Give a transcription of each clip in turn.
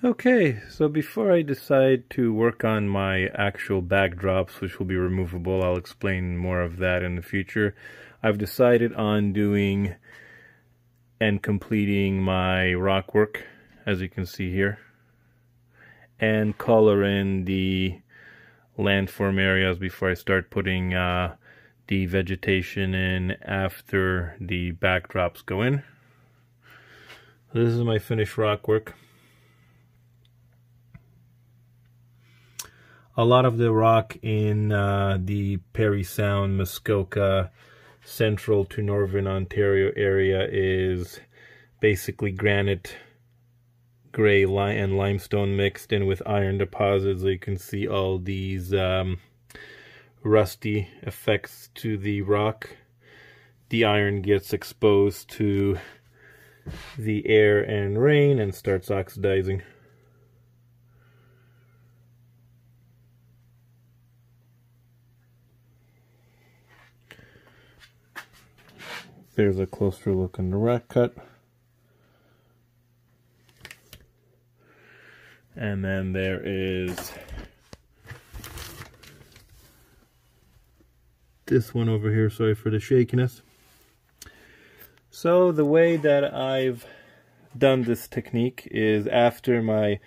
Okay, so before I decide to work on my actual backdrops, which will be removable, I'll explain more of that in the future, I've decided on doing and completing my rock work, as you can see here, and color in the landform areas before I start putting the vegetation in after the backdrops go in. This is my finished rock work. A lot of the rock in the Parry Sound, Muskoka, Central to Northern Ontario area is basically granite, gray and limestone mixed in with iron deposits. So you can see all these rusty effects to the rock. The iron gets exposed to the air and rain and starts oxidizing. There's a closer look in the rock cut. And then there is this one over here, sorry for the shakiness. So the way that I've done this technique is after my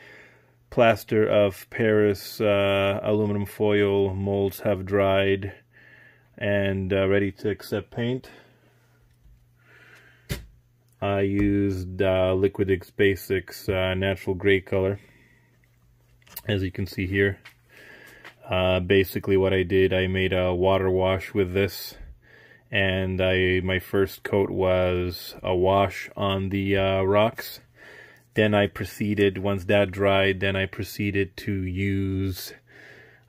plaster of Paris aluminum foil molds have dried and ready to accept paint, I used Liquidix Basics natural gray color, as you can see here. Basically what I did, I made a water wash with this, and my first coat was a wash on the rocks. Then I proceeded, once that dried, then I proceeded to use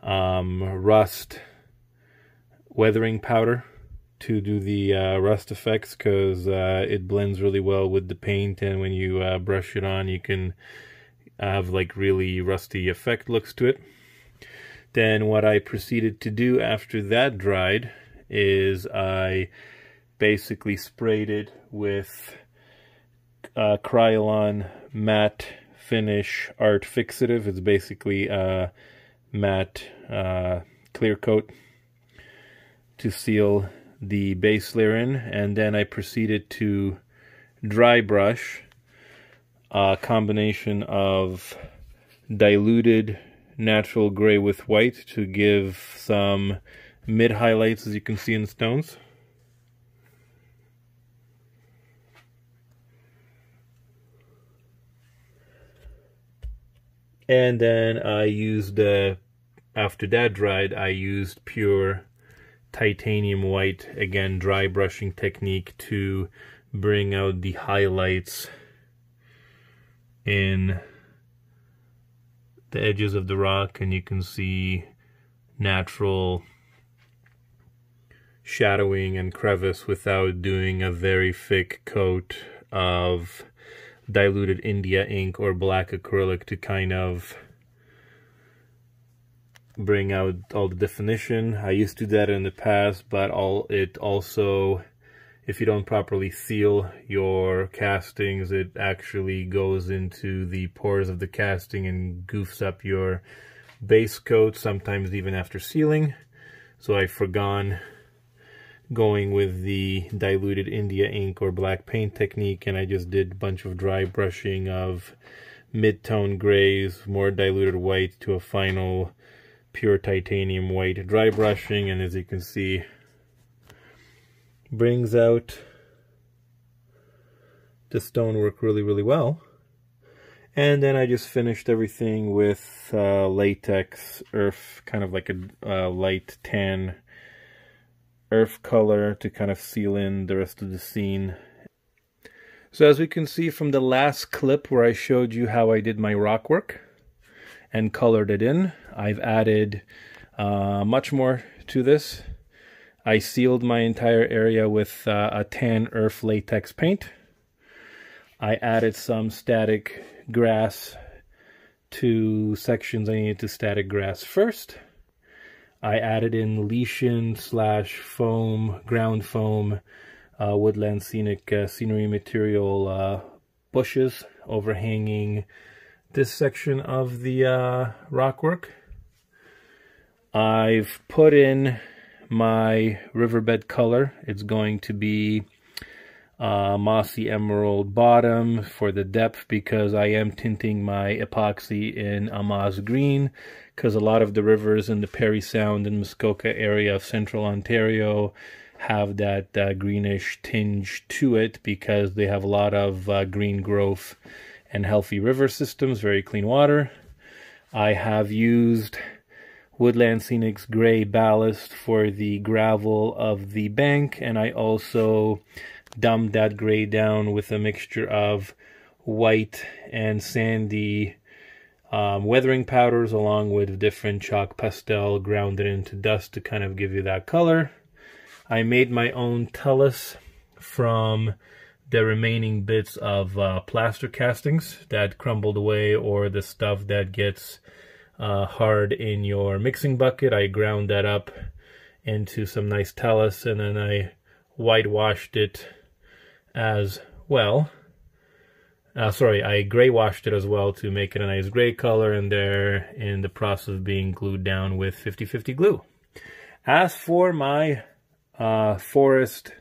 rust weathering powder to do the rust effects, because it blends really well with the paint, and when you brush it on you can have like really rusty effect looks to it. Then what I proceeded to do after that dried is I basically sprayed it with Krylon matte finish art fixative. It's basically a matte clear coat to seal the base layer in, and then I proceeded to dry brush a combination of diluted natural gray with white to give some mid highlights, as you can see in the stones. And then I used, after that dried, I used pure titanium white, again dry brushing technique, to bring out the highlights in the edges of the rock, and you can see natural shadowing and crevice without doing a very thick coat of diluted India ink or black acrylic to kind of bring out all the definition. I used to do that in the past, but it also, if you don't properly seal your castings, it actually goes into the pores of the casting and goofs up your base coat, sometimes even after sealing. So I've forgone going with the diluted India ink or black paint technique, and I just did a bunch of dry brushing of mid-tone grays, more diluted white to a final pure titanium white dry brushing, and as you can see, brings out the stonework really well. And then I just finished everything with latex earth, kind of like a light tan earth color to kind of seal in the rest of the scene. So as we can see from the last clip where I showed you how I did my rock work and colored it in, I've added much more to this. I sealed my entire area with a tan earth latex paint. I added some static grass to sections I needed to static grass first. I added in lichen / foam, ground foam, woodland scenic scenery material bushes overhanging this section of the rock work. I've put in my riverbed color. It's going to be mossy emerald bottom for the depth, because I am tinting my epoxy in a moss green, because a lot of the rivers in the Parry Sound and Muskoka area of central Ontario have that greenish tinge to it, because they have a lot of green growth and healthy river systems, very clean water. I have used Woodland Scenics gray ballast for the gravel of the bank, and I also dumped that gray down with a mixture of white and sandy weathering powders, along with different chalk pastel ground it into dust to kind of give you that color. I made my own talus from the remaining bits of plaster castings that crumbled away, or the stuff that gets hard in your mixing bucket. I ground that up into some nice talus, and then I whitewashed it as well. I gray washed it as well to make it a nice gray color, and they're in the process of being glued down with 50/50 glue. As for my forest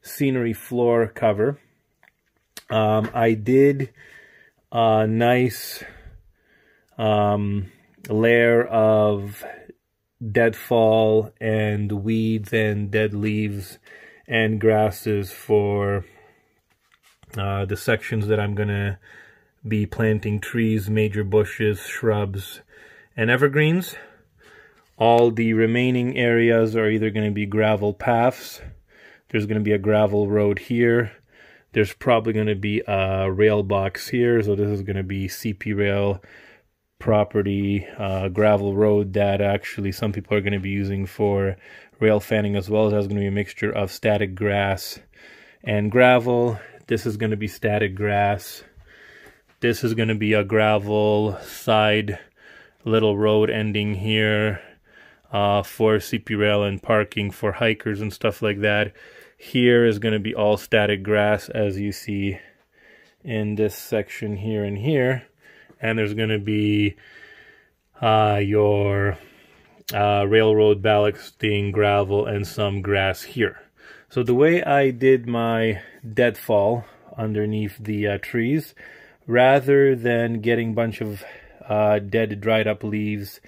scenery floor cover, I did a nice layer of deadfall and weeds and dead leaves and grasses for the sections that I'm gonna be planting trees, major bushes, shrubs, and evergreens. All the remaining areas are either going to be gravel paths. There's going to be a gravel road here. There's probably going to be a rail box here. So this is going to be CP rail property, gravel road that actually some people are going to be using for rail fanning as well. There's going to be a mixture of static grass and gravel. This is going to be static grass. This is going to be a gravel side little road ending here. For CP rail and parking for hikers and stuff like that. Here is going to be all static grass, as you see in this section here and here. And there's going to be your railroad ballasting, gravel, and some grass here. So the way I did my deadfall underneath the trees, rather than getting a bunch of dead dried up leaves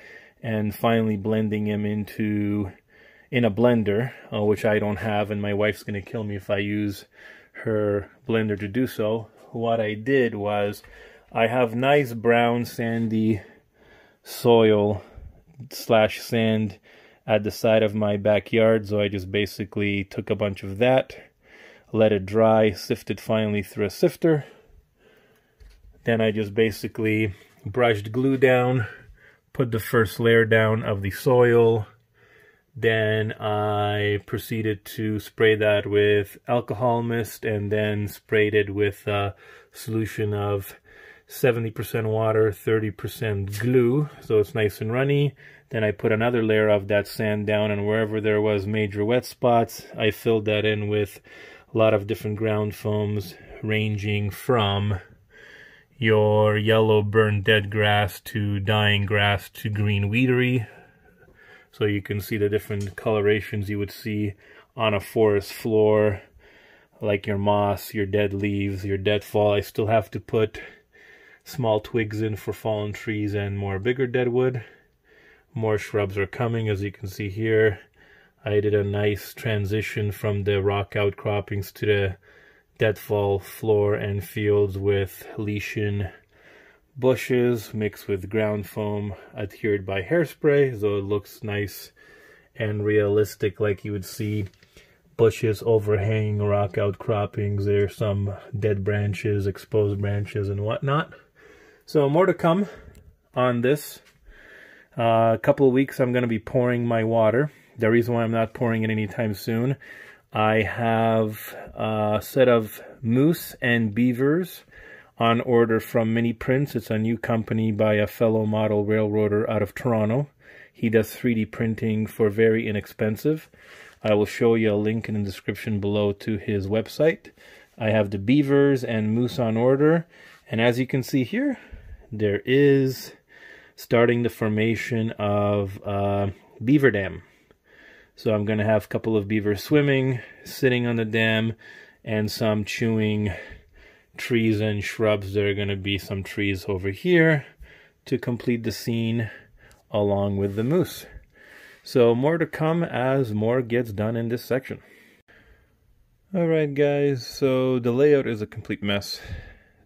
and finally blending them in a blender, which I don't have, and my wife's going to kill me if I use her blender to do so. What I did was, I have nice brown sandy soil / sand at the side of my backyard, so I just basically took a bunch of that, let it dry, sifted finely through a sifter. Then I just basically brushed glue down, put the first layer down of the soil. Then I proceeded to spray that with alcohol mist, and then sprayed it with a solution of 70% water, 30% glue, so it's nice and runny. Then I put another layer of that sand down, and wherever there was major wet spots, I filled that in with a lot of different ground foams, ranging from your yellow burnt dead grass to dying grass to green weedery. So you can see the different colorations you would see on a forest floor, like your moss, your dead leaves, your deadfall. I still have to put small twigs in for fallen trees and more bigger deadwood. More shrubs are coming, as you can see here. I did a nice transition from the rock outcroppings to the deadfall floor and fields with lichen bushes mixed with ground foam adhered by hairspray, so it looks nice and realistic, like you would see bushes overhanging rock outcroppings. There's some dead branches, exposed branches, and whatnot. So more to come on this. A couple of weeks I'm going to be pouring my water. The reason why I'm not pouring it anytime soon, I have a set of moose and beavers on order from Miniprints. It's a new company by a fellow model railroader out of Toronto. He does 3D printing for very inexpensive. I will show you a link in the description below to his website. I have the beavers and moose on order, and as you can see here, there is starting the formation of beaver dam. So I'm going to have a couple of beavers swimming, sitting on the dam, and some chewing trees and shrubs. There are going to be some trees over here to complete the scene along with the moose. So more to come as more gets done in this section. Alright guys, so the layout is a complete mess.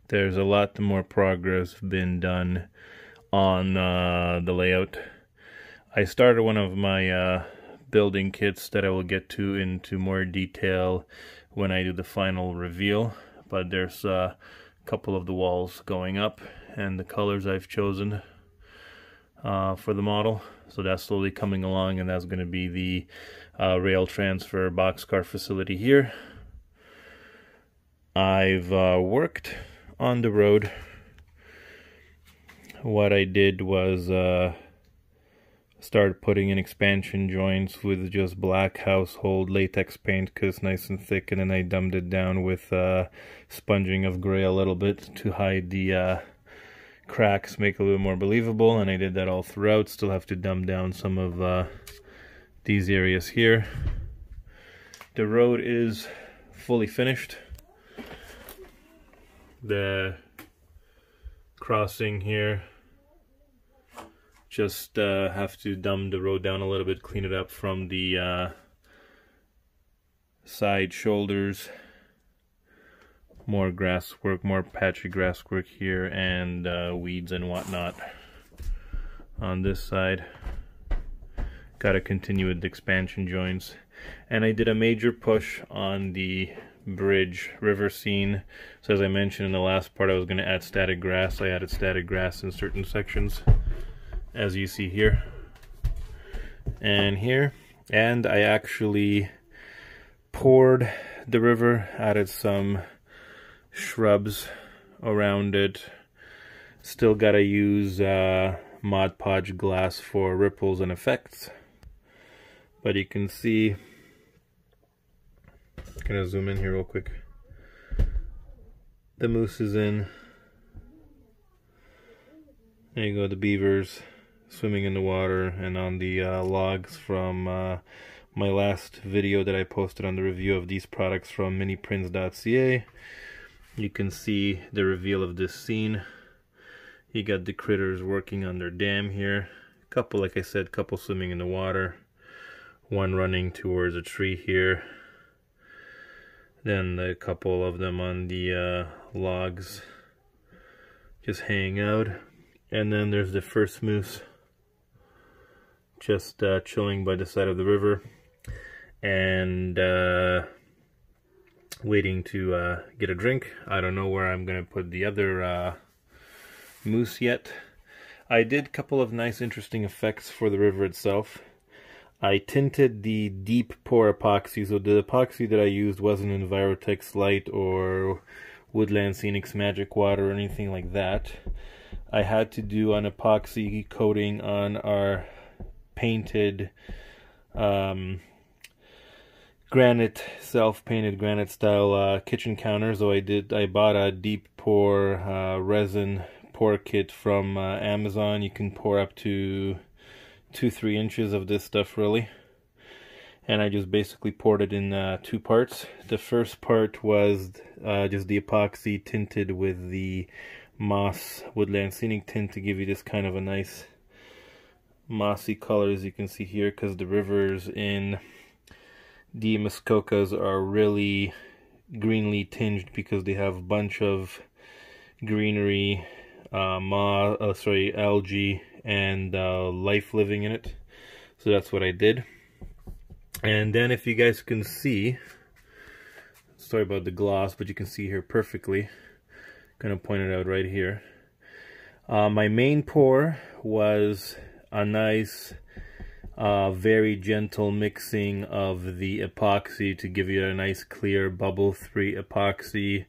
There's a lot more progress been done on the layout. I started one of my building kits that I will get to into more detail when I do the final reveal, but there's a couple of the walls going up and the colors I've chosen for the model, so that's slowly coming along, and that's going to be the rail transfer boxcar facility here. I've worked on the road. What I did was start putting in expansion joints with just black household latex paint because it's nice and thick, and then I dumbed it down with sponging of gray a little bit to hide the cracks, make it a little more believable, and I did that all throughout. Still have to dumb down some of these areas here. The road is fully finished. The crossing here, just have to dumb the road down a little bit, clean it up from the side shoulders. More grass work, more patchy grass work here, and weeds and whatnot on this side. Gotta continue with the expansion joints. And I did a major push on the bridge river scene. So as I mentioned in the last part, I was going to add static grass. I added static grass in certain sections, as you see here and here. And I actually poured the river, added some shrubs around it. Still gotta use Mod Podge glass for ripples and effects, but you can see, gonna zoom in here real quick, the moose is in. There you go, the beavers swimming in the water, and on the logs from my last video that I posted on the review of these products from Miniprints.ca, you can see the reveal of this scene. You got the critters working on their dam here. Couple, like I said, couple swimming in the water. One running towards a tree here. Then a couple of them on the logs just hanging out. And then there's the first moose just chilling by the side of the river and waiting to get a drink. I don't know where I'm gonna put the other moose yet. I did a couple of nice interesting effects for the river itself. I tinted the deep pour epoxy, so the epoxy that I used wasn't Envirotex Light or Woodland Scenics Magic Water or anything like that. I had to do an epoxy coating on our painted granite, self-painted granite style kitchen counter. So I bought a deep pour resin pour kit from Amazon. You can pour up to 2-3 inches of this stuff really, and I just basically poured it in 2 parts. The first part was just the epoxy tinted with the moss Woodland Scenic tint to give you this kind of a nice mossy color, as you can see here, because the rivers in the Muskokas are really greenly tinged because they have a bunch of greenery, algae and life living in it. So that's what I did. And then if you guys can see, sorry about the gloss, but you can see here perfectly, gonna point it out right here. My main pour was a nice very gentle mixing of the epoxy to give you a nice clear bubble-free epoxy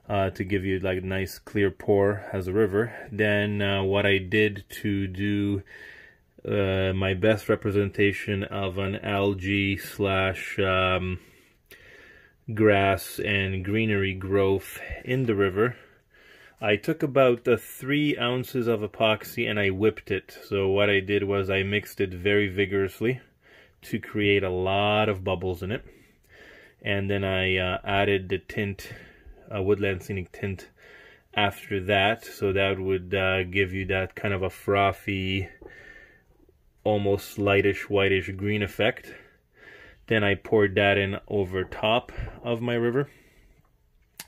to give you like a nice clear pour as a river. Then what I did to do my best representation of an algae slash grass and greenery growth in the river, I took about 3 ounces of epoxy and I whipped it. So what I did was I mixed it very vigorously to create a lot of bubbles in it. And then I added the tint, Woodland Scenic tint, after that. So that would give you that kind of a frothy, almost lightish, whitish green effect. Then I poured that in over top of my river.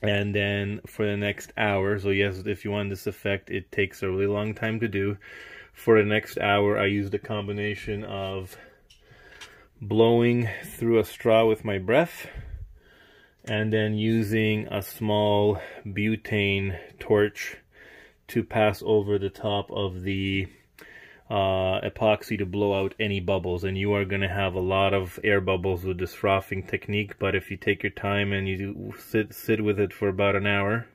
And then for the next hour, so yes, if you want this effect, it takes a really long time to do. For the next hour, I used a combination of blowing through a straw with my breath, and then using a small butane torch to pass over the top of the epoxy to blow out any bubbles. And you are going to have a lot of air bubbles with this frothing technique, but if you take your time and you sit with it for about an hour,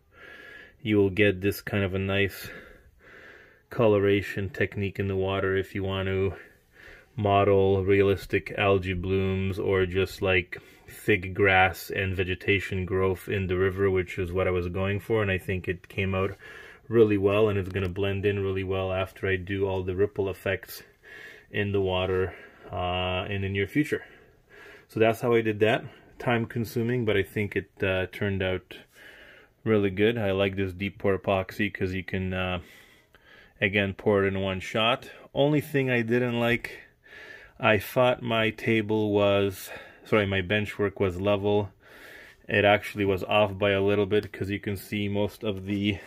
you will get this kind of a nice coloration technique in the water if you want to model realistic algae blooms or just like fig grass and vegetation growth in the river, which is what I was going for, and I think it came out really well, and it's going to blend in really well after I do all the ripple effects in the water in the near future. So that's how I did that. Time consuming, but I think it turned out really good. I like this deep pour epoxy because you can again pour it in one shot. Only thing I didn't like, I thought my bench work was level. It actually was off by a little bit because you can see most of the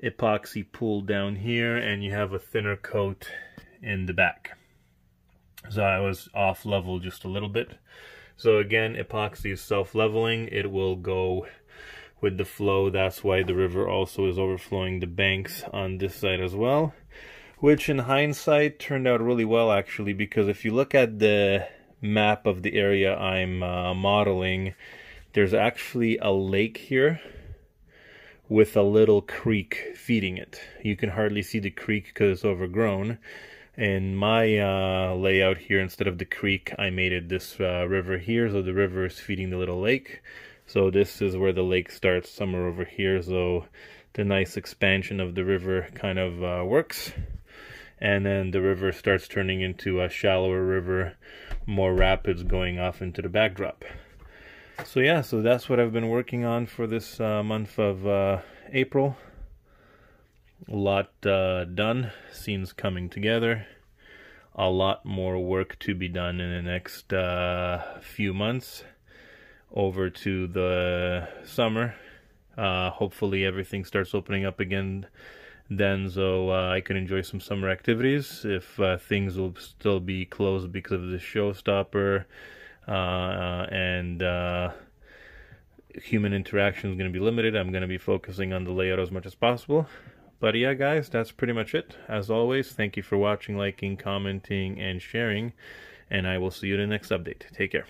epoxy pulled down here, and you have a thinner coat in the back. So I was off level just a little bit. So again, epoxy is self-leveling. It will go with the flow. That's why the river also is overflowing the banks on this side as well, which in hindsight turned out really well actually, because if you look at the map of the area I'm modeling, there's actually a lake here with a little creek feeding it. You can hardly see the creek because it's overgrown. In my layout here, instead of the creek, I made it this river here, so the river is feeding the little lake. So this is where the lake starts, somewhere over here, so the nice expansion of the river kind of works. And then the river starts turning into a shallower river, more rapids going off into the backdrop. So yeah, so that's what I've been working on for this month of April. A lot done, scenes coming together, a lot more work to be done in the next few months over to the summer. Hopefully everything starts opening up again then, so I can enjoy some summer activities. If things will still be closed because of the showstopper, and human interaction is going to be limited, I'm going to be focusing on the layout as much as possible. But yeah, guys, that's pretty much it. As always, thank you for watching, liking, commenting, and sharing, and I will see you in the next update. Take care.